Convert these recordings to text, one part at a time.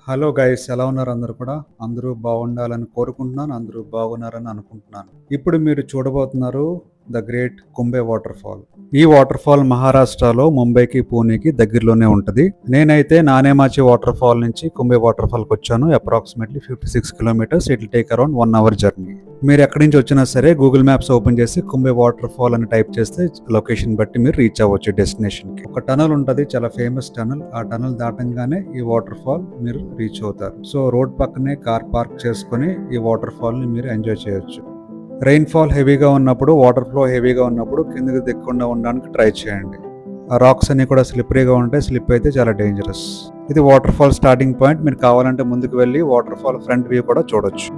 Hello guys, ఎలా ఉన్నారు? అందరూ కూడా అందరూ బాగుండాలని కోరుకుంటున్నాను. అందరూ బాగున్నారని అనుకుంటున్నాను. ఇప్పుడు మీరు చూడబోతున్నారు the great Kumbhe water fall. ఈ వాటర్ ఫాల్ మహారాష్ట్రలో ముంబైకి, పూణేకి దగ్గరలోనే ఉంటుంది. నేనైతే నానేమాచి వాటర్ ఫాల్ నుంచి కుంబే వాటర్ ఫాల్కి వచ్చాను. Approximately 56 kilometres. It will take around 1 hour journey. మీరు ఎక్కడి నుంచి వచ్చినా సరే గూగుల్ మ్యాప్స్ ఓపెన్ చేసి కుంబే వాటర్ ఫాల్ అని టైప్ చేస్తే లొకేషన్ బట్టి మీరు రీచ్ అవ్వచ్చు డెస్టినేషన్ కి. ఒక టనల్ ఉంటుంది, చాలా ఫేమస్ టనల్. ఆ టనల్ దాటంగానే ఈ వాటర్ ఫాల్ మీరు రీచ్ అవుతారు. సో రోడ్ పక్కనే కార్ పార్క్ చేసుకుని ఈ వాటర్ ఫాల్ ని మీరు ఎంజాయ్ చేయొచ్చు. రెయిన్ ఫాల్ హెవీగా ఉన్నప్పుడు, వాటర్ ఫ్లో హెవీగా ఉన్నప్పుడు కిందకి దిక్కకుండా ఉండడానికి ట్రై చేయండి. ఆ రాక్స్ అన్ని కూడా స్లిప్పరీగా ఉంటాయి. స్లిప్ అయితే చాలా డేంజరస్. ఇది వాటర్ ఫాల్ స్టార్టింగ్ పాయింట్. మీరు కావాలంటే ముందుకు వెళ్ళి వాటర్ ఫాల్ ఫ్రంట్ వ్యూ కూడా చూడొచ్చు.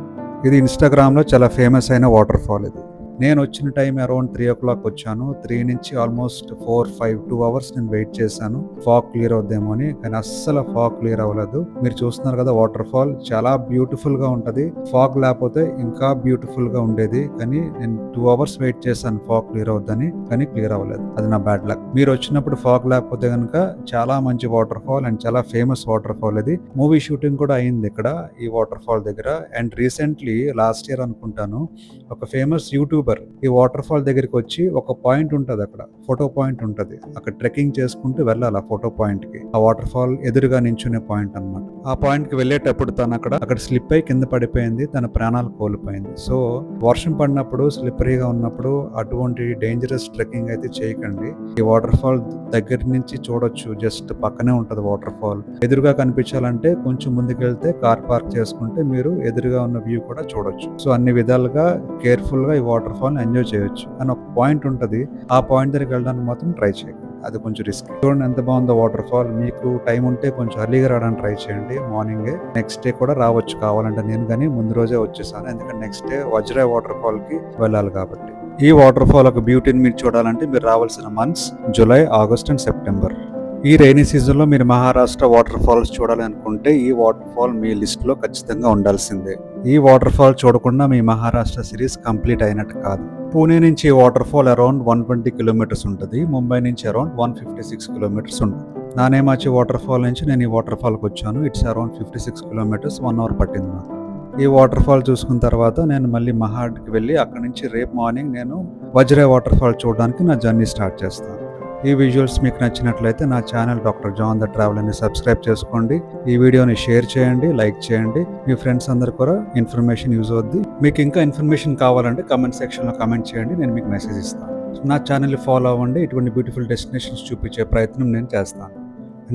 ఇది ఇన్స్టాగ్రామ్లో చాలా ఫేమస్ అయిన వాటర్ ఫాల్ ఇది. నేను వచ్చిన టైం అరౌండ్ 3 o'clock వచ్చాను. 3 నుంచి ఆల్మోస్ట్ 2 అవర్స్ నేను వెయిట్ చేశాను ఫాగ్ క్లియర్ అవుద్దేమో అని. కానీ అస్సలు ఫాగ్ క్లియర్ అవ్వలేదు. మీరు చూస్తున్నారు కదా, వాటర్ ఫాల్ చాలా బ్యూటిఫుల్ గా ఉంటది. ఫాగ్ లేకపోతే ఇంకా బ్యూటిఫుల్ గా ఉండేది. కానీ నేను 2 అవర్స్ వెయిట్ చేశాను ఫాగ్ క్లియర్ అవుద్దని, కానీ క్లియర్ అవ్వలేదు. అది నా బ్యాడ్ లక్. మీరు వచ్చినప్పుడు ఫాగ్ లేకపోతే కనుక చాలా మంచి వాటర్ ఫాల్ అండ్ చాలా ఫేమస్ వాటర్ ఫాల్ ఇది. మూవీ షూటింగ్ కూడా అయింది ఇక్కడ ఈ వాటర్ ఫాల్ దగ్గర. అండ్ రీసెంట్లీ లాస్ట్ ఇయర్ అనుకుంటాను, ఒక ఫేమస్ యూట్యూబర్ ఈ వాటర్ ఫాల్ దగ్గరికి వచ్చి, ఒక పాయింట్ ఉంటది అక్కడ, ఫోటో పాయింట్ ఉంటది, అక్కడ ట్రెక్కింగ్ చేసుకుంటూ వెళ్ళాలి ఆ ఫోటో పాయింట్ కి. ఆ వాటర్ ఫాల్ ఎదురుగా నించునే పాయింట్ అన్నమాట. ఆ పాయింట్ కి వెళ్ళేటప్పుడు తను అక్కడ స్లిప్ అయి కింద పడిపోయింది. తన ప్రాణాలు కోల్పోయింది. సో వర్షం పడినప్పుడు, స్లిప్పరీగా ఉన్నప్పుడు అటువంటి డేంజరస్ ట్రెక్కింగ్ అయితే చేయకండి. ఈ వాటర్ ఫాల్ దగ్గర నుంచి చూడొచ్చు, జస్ట్ పక్కనే ఉంటది వాటర్ ఫాల్. ఎదురుగా కనిపించాలంటే కొంచెం ముందుకెళ్తే కార్ పార్క్ చేసుకుంటే మీరు ఎదురుగా ఉన్న వ్యూ కూడా చూడొచ్చు. సో అన్ని విధాలుగా కేర్ఫుల్ గా ఈ వాటర్ ఫాల్ ఎంజాయ్ చేయొచ్చు. కానీ ఒక పాయింట్ ఉంటది, ఆ పాయింట్ దగ్గరికి వెళ్ళడానికి మాత్రం ట్రై చేయండి. అది కొంచెం రిస్క్. చూడండి ఎంత బాగుందో వాటర్ ఫాల్. మీకు టైం ఉంటే కొంచెం అర్లీగా రావడానికి ట్రై చేయండి. మార్నింగే, నెక్స్ట్ డే కూడా రావచ్చు కావాలంటే. నేను కానీ ముందు రోజే వచ్చేసాను, ఎందుకంటే నెక్స్ట్ డే వజ్రాయ్ వాటర్ ఫాల్ కి వెళ్ళాలి కాబట్టి. ఈ వాటర్ ఫాల్ ఒక బ్యూటీని మీరు చూడాలంటే మీరు రావాల్సిన months July, August and September. ఈ రైనీ సీజన్లో మీరు మహారాష్ట్ర వాటర్ ఫాల్స్ చూడాలి అనుకుంటే ఈ వాటర్ ఫాల్ మీ లిస్ట్లో ఖచ్చితంగా ఉండాల్సిందే. ఈ వాటర్ ఫాల్ చూడకుండా మీ మహారాష్ట్ర సిరీస్ కంప్లీట్ అయినట్టు కాదు. పూణే నుంచి ఈ వాటర్ ఫాల్ అరౌండ్ 120 కిలోమీటర్స్ ఉంటుంది. ముంబై నుంచి అరౌండ్ 156 కిలోమీటర్స్ ఉంటుంది. నానేమాచి వాటర్ ఫాల్ నుంచి నేను ఈ వాటర్ ఫాల్కి వచ్చాను. ఇట్స్ అరౌండ్ 56 కిలోమీటర్స్, 1 అవర్ పట్టింది నాకు. ఈ వాటర్ ఫాల్ చూసుకున్న తర్వాత నేను మళ్ళీ మహాడ్కి వెళ్ళి అక్కడి నుంచి రేపు మార్నింగ్ నేను వజ్రాయ్ వాటర్ ఫాల్ చూడడానికి నా జర్నీ స్టార్ట్ చేస్తాను. ఈ విజువల్స్ మీకు నచ్చినట్లయితే నా ఛానల్ డాక్టర్ జాన్ ద ట్రావెలర్ని సబ్స్క్రైబ్ చేసుకోండి. ఈ వీడియోని షేర్ చేయండి, లైక్ చేయండి. మీ ఫ్రెండ్స్ అందరు కూడా ఇన్ఫర్మేషన్ యూజ్ అవుద్ది. మీకు ఇంకా ఇన్ఫర్మేషన్ కావాలంటే కమెంట్ సెక్షన్లో కమెంట్ చేయండి, నేను మీకు మెసేజ్ ఇస్తాను. నా ఛానల్ని ఫాలో అవ్వండి. ఇటువంటి బ్యూటిఫుల్ డెస్టినేషన్స్ చూపించే ప్రయత్నం నేను చేస్తాను.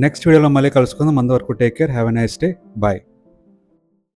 నెక్స్ట్ వీడియోలో మళ్ళీ కలుసుకుందాం. అంతవరకు take care, have a nice day, bye.